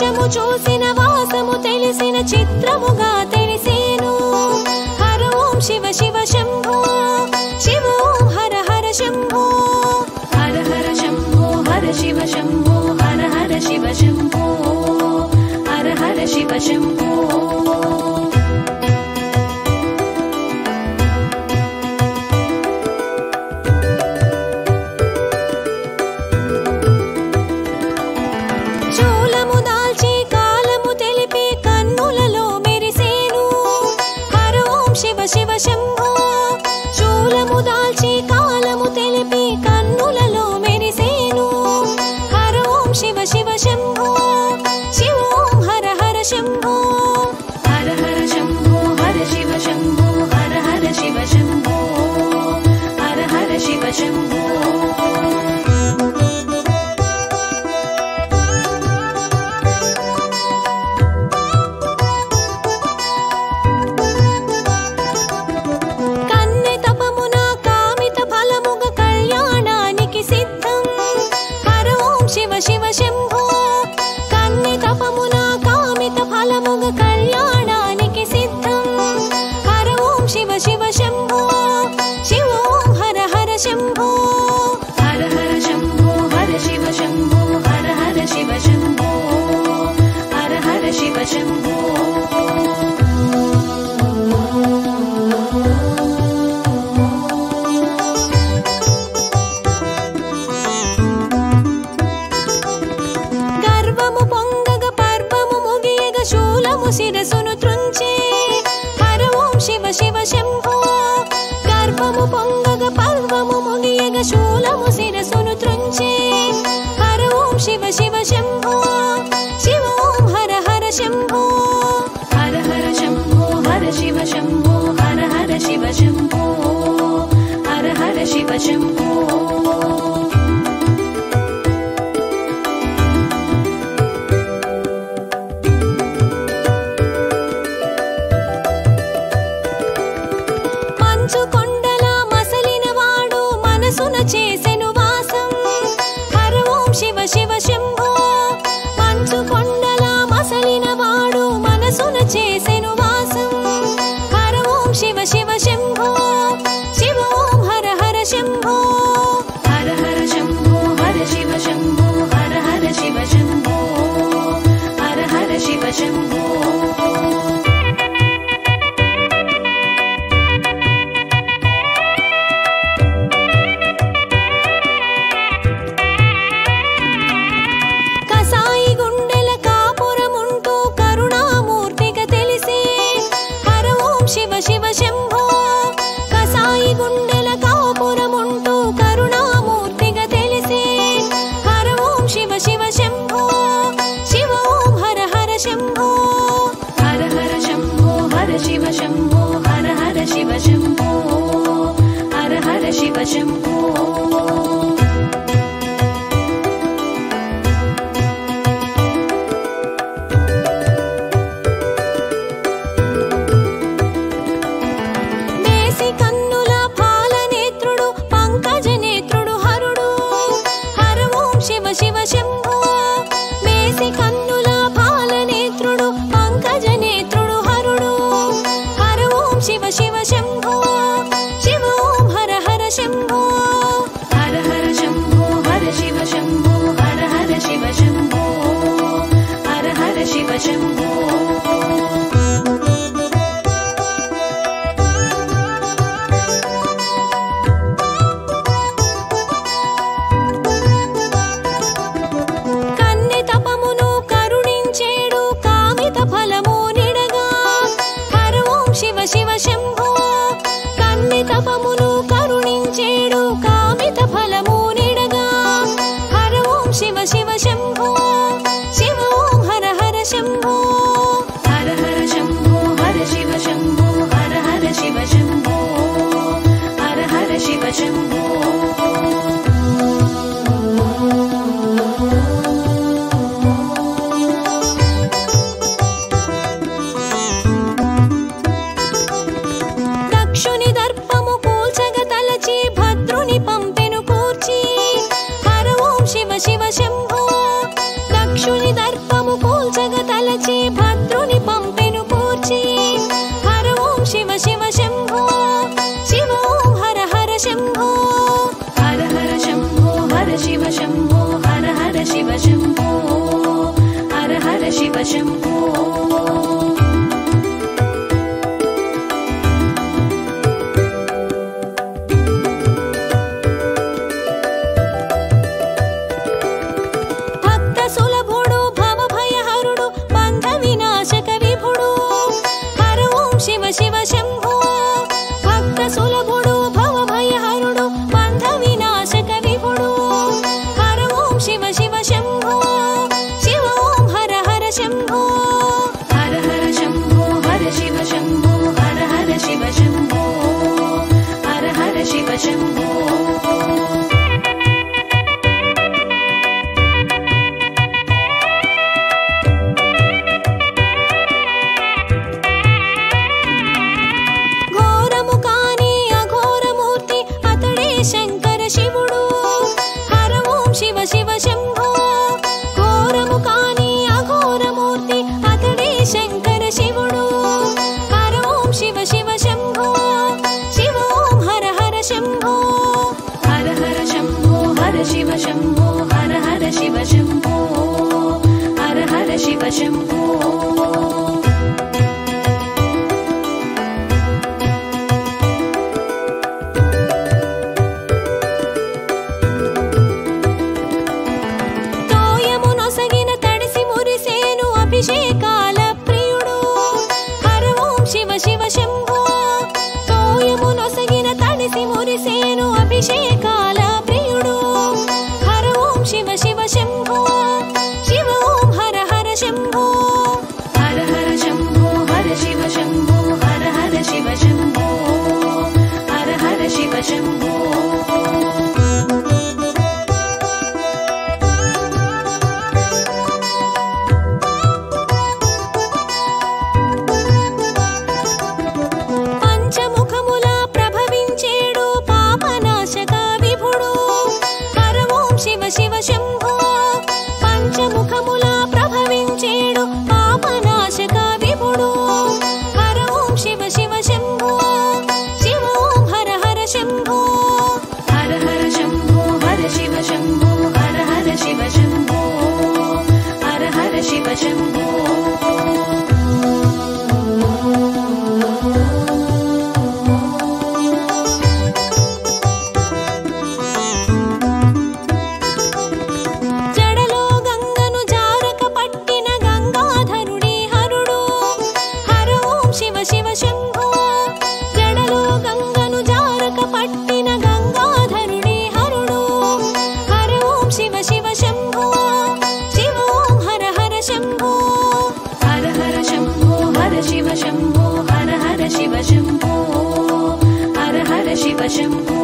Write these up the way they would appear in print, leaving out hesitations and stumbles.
వేషము చూసిన వాసము తెలిసిన చిత్రముగా తెలిసేను. హర ఓం శివ శివ శంభో శివ ఓం హర హర శంభో హర హర శంభో హర శివ శంభో హర హర శివ శంభో హర హర శివ శంభో. శూలము దాల్చి కాలము తెలిపి కన్నులలో మెరిసేను. హర ఓం శివ శివ శంభో శూలము దాల్చి కాలము తెలిపి కన్నులలో మెరిసేను. హర ఓం శివ శివ శంభో శివ ఓం హర హర శంభో హర హర శంభో హర శివ శంభో హర హర శివ శంభో హర హర శివ శంభో. కన్నె తపమున కామిత ఫలముగ కళ్యాణానికి సిద్ధం. హర ఓం శివ శివ శంభో కన్నె తపమున కామిత ఫలముగ కళ్యాణానికి సిద్ధం. హర ఓం శివ శివ శంభో శివ ఓం హర హర శంభో హర హర శంభో హర శివ శంభో హర హర శివ శంభో హర హర శివ శంభో. గర్వము పొంగగ పర్వము ముగియగ శూలము శిరసును త్రుంచే. హర ఓం శివ శివ శంభో గర్వము పొంగగ పర్వము ముగియగ శూలము శిరసును త్రుంచే. హర ఓం శివ శివ శంభో శివ ఓం హర హర శంభో హర హర శంభో హర శివ శంభో హర హర శివ శంభో హర హర శివ శంభో. మంచు కొండల మసలిన వాడు మనసున చేసెను వాసం. హర ఓం శివ శివ శంభో మంచు కొండల మసలిన వాడు మనసున చేసెను వాసం. హర ఓం శివ శివ శంభో శివ ఓం హర హర శంభో హర హర శంభో హర శివ శంభో హర హర శివ శంభో హర హర శివ శంభో. కసాయి గుండెల కాపురముంటూ కరుణామూర్తిగా తెలిసే. హర ఓం శివ శివ శంభో కసాయి గుండెల కాపురముంటూ కరుణామూర్తిగా తెలిసే. హర ఓం శివ శివ శంభో శివ ఓం హర హర శంభో హర హర శంభో హర శివ శంభో హర హర శివ శంభో హర హర శివ శంభో. మేసి కన్నుల పాలనేత్రుడు పంకజ నేత్రుడు హరుడు. హర ఓం శివ శివ శంభో మేసి కన్నుల పాలనేత్రుడు పంకజ నేత్రుడు హరుడు. హర ఓం శివ శివ శంభో శివ ఓం హర హర శంభో హర హర శంభో హర శివ శంభో హర హర శివ శంభో హర హర శివ శంభో. కన్నె తపమును కరుణించేడు కామిత ఫలము నిడగా. హర ఓం శివ శివ శంభో కన్నె తపమును కరుణించేడు కామిత ఫలము నిడగా. హర ఓం శివ శివ శంభో శివ ఓం హర హర శంభో హర హర శంభో హర శివ శంభో హర హర శివ శంభో హర హర శివ శంభో. దక్షుని దర్పము కూల్చగ తలచి భద్రుని పంపెను కూర్చి. హర ఓం శివ శివ శంభో దక్షుని దర్పము కూల్చ శంభో భక్త సులభుడు భవభయహరుడు బంధ వినాశక విభుడు హర ఓం శివ శివ శంభో భక్త సులభుడు భవభయహరుడు బంధ వినాశక విభుడు హర ఓం శివ శివ శంభో శివ ఓం హర హర శంభో హర హర శంభో హర శివ శంభో హర హర శివ శంభో హర హర శివ శంభో ఘోరము కాని అఘోరమూర్తి అతడే శంకర శివుడు హర ఓం శివ శివ శంభో ఘోరము కాని అఘోరమూర్తి అతడే శంకర శివుడు హర ఓం శివ శివ శంభో శివ ఓం హర హర శంభో హర హర శంభో హర శివ శంభో హర హర శివ శంభో హర హర శివ శంభో తోయమునొసగిన తడిసి మురిసేను అభిషేకాల ప్రియుడు హర ఓం శివ శివ శంభో తోయమునొసగిన తడిసి మురిసేను అభిషేకాల ప్రియుడు హర ఓం శివ శివ శంభో శివ ఓం హర హర శంభో హర హర శంభో హర శివ శంభో హర హర శివ శంభో హర హర శివ శంభో పంచముఖముల ప్రభవించేడు పాపనాశక విభుడు హర ఓం శివ శివ శంభో పంచముఖముల ప్రభవించేడు పాపనాశక విభుడు హర ఓం శివ శివ శంభో శివ ఓం హర హర శంభో హర హర శంభో హర శివ శంభో హర హర శివ శంభో హర హర శివ శంభో జడలో గంగను జారక పట్టిన గంగాధరుడే హరుడు హర ఓం శివ శివ శంభో జడలో గంగను జారక పట్టిన గంగాధరుడే హరుడు హర ఓం శివ శివ శంభో శివ ఓం హర హర శంభో హర హర శంభో హర శివ శంభో హర హర శివ శంభో హర హర శివ శంభో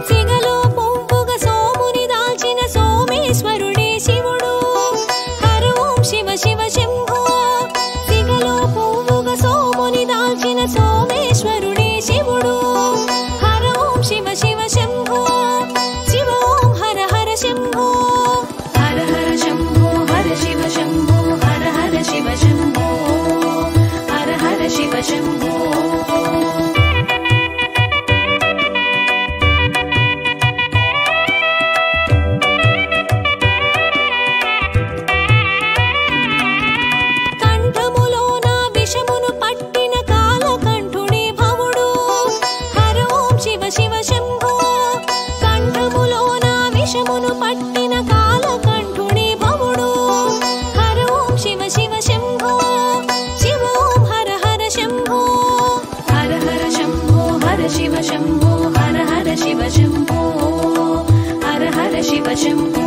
సిగలో పువ్వుగా సోముని దాల్చిన సోమేశ్వరుడే శివుడు హర ఓం శివ శివ శంభో సిగలో పువ్వుగా సోముని దాల్చిన సోమేశ్వరుడే శివుడు హర ఓం శివ శివ శంభో శివ ఓం హర హర శంభో హర హర శంభో హర శివ శంభో హర హర శివ శంభో హర హర శివ శంభో కంఠములోన విషమును పట్టిన కాలకంఠుడే భవుడు హర ఓం శివ శివ శంభో కంఠములోన విషమును పట్టిన కాలకంఠుడే భవుడు హర ఓం శివ శివ శంభో శివ ఓం హర హర శంభో హర హర శంభో హర శివ శంభో హర హర శివ శంభో హర హర శివ శంభో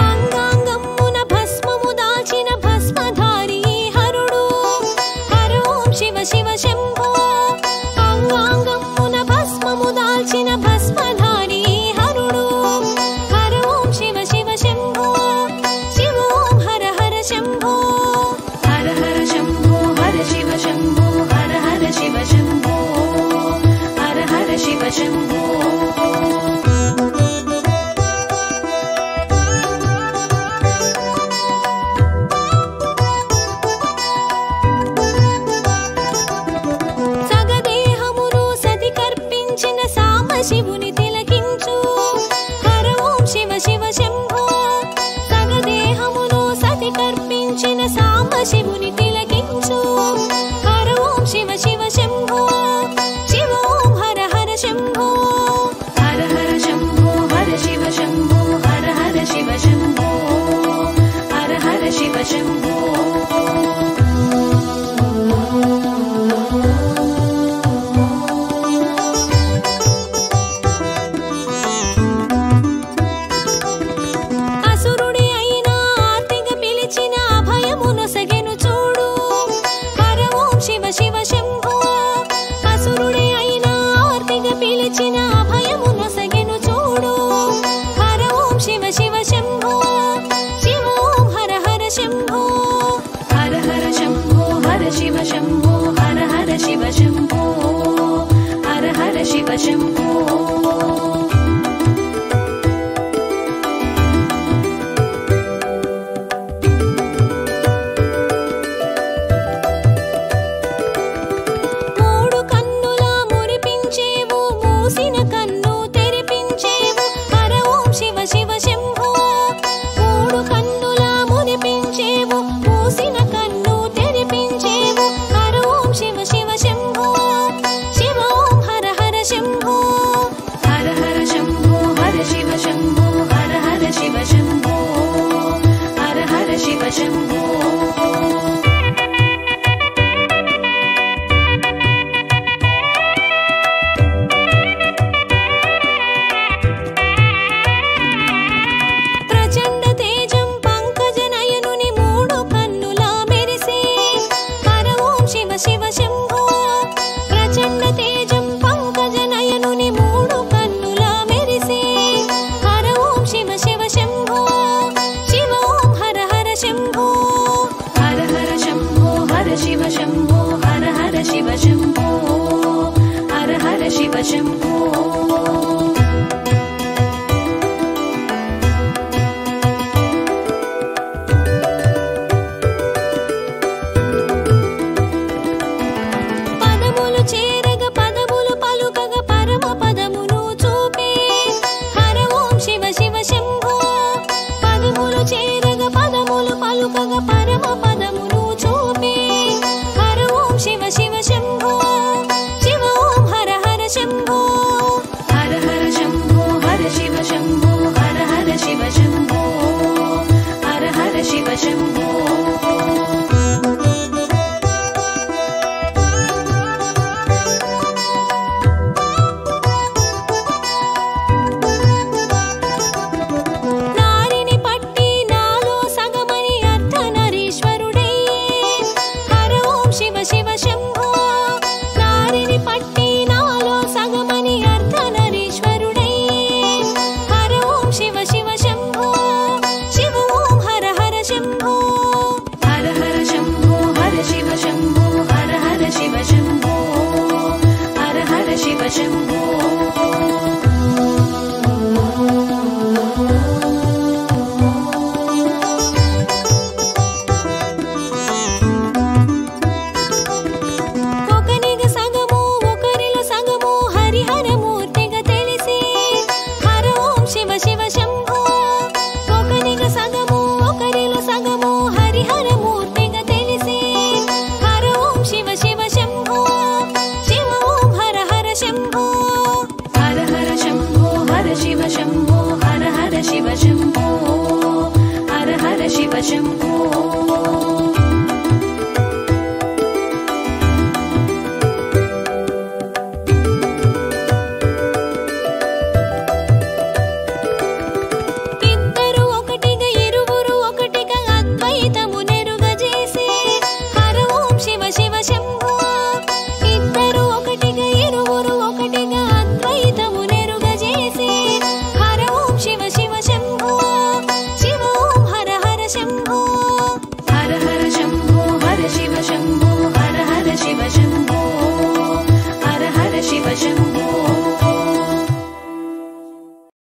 అంగాంగమ్మున భస్మము దాల్చిన భస్మధారి హరుడు హర ఓం శివ శివ శంభో అంగాంగమ్మున భస్మము దాల్చిన భస్మధారి హరుడు హర ఓం శివ శివ శంభో శివ ఓం హర హర శంభో శివుని తిలకించు హర ఓం శివ శివ శంభో శివ ఓం హర హర శంభో హర హర శంభో హర శివ శంభో హర హర శివ శంభో హర హర శివ శంభో శివ శంభో హర హర శివ శంభో హర హర శివ శంభో మూడు కన్నుల మురిపించేవు మూసిన కన్ను తెరిపించేవు హర ఓం శివ శివ శంభో మూడు కన్నుల మురిపించేవు మూసిన కన్ను తెరిపించేవు హర ఓం శివ శివ శంభో శివ ఓం హర హర శంభో హర హర శంభో హర శివ శంభో హర హర శివ శంభో హర హర శివ శంభో ప్రచండ తేజం పంకజనయనుని మూడు కన్నులా మెరిసే హర ఓం శివ శివ శంభో ప్రచండ తేజం పంకజనయనుని మూడు కన్నులా మెరిసే హర ఓం శివ శివ శంభో శివ ఓం హర హర శంభో హర హర శంభో హర శివ శంభో హర హర శివ శంభో హర హర శివ శంభో పదములు చేరగ పదములు పలుకగ పరమ పదమును చూపే హర ఓం శివ శివ శంభో పదములు చేరగ పదములు పలుకగ పరమ పదమును చూపే హర ఓం శివ శివ శంభో శివ ఓం హర హర శంభో హర హర శంభో హర శివ శంభో హర హర శివ శంభో హర హర శివ శంభో నారిని పట్టి నాలో సగమని అర్ధనరీశ్వరుడయ్యే హర ఓం శివ శివ శంభో నారిని పట్టి నాలో సగమని అర్ధనరీశ్వరుడయ్యే హర ఓం శివ శివ శంభో శివ ఓం హర హర శంభో హర హర శంభో హర శివ శంభో హర హర శివ శంభో హర హర శివ శంభో ఒకనిగ సగము ఒకరిలో సగము హరిహర మూర్తిగా తెలిసే హర ఓం శివ శివ శంభో ఒకనిగ సగము ఒకరిలో సగము హరిహర మూర్తిగా తెలిసే హర ఓం శివ శివ శంభో శివ ఓం హర హర శంభో హర హర శంభో హర శివ శంభో హర హర శివ శంభో హర హర శివ శంభో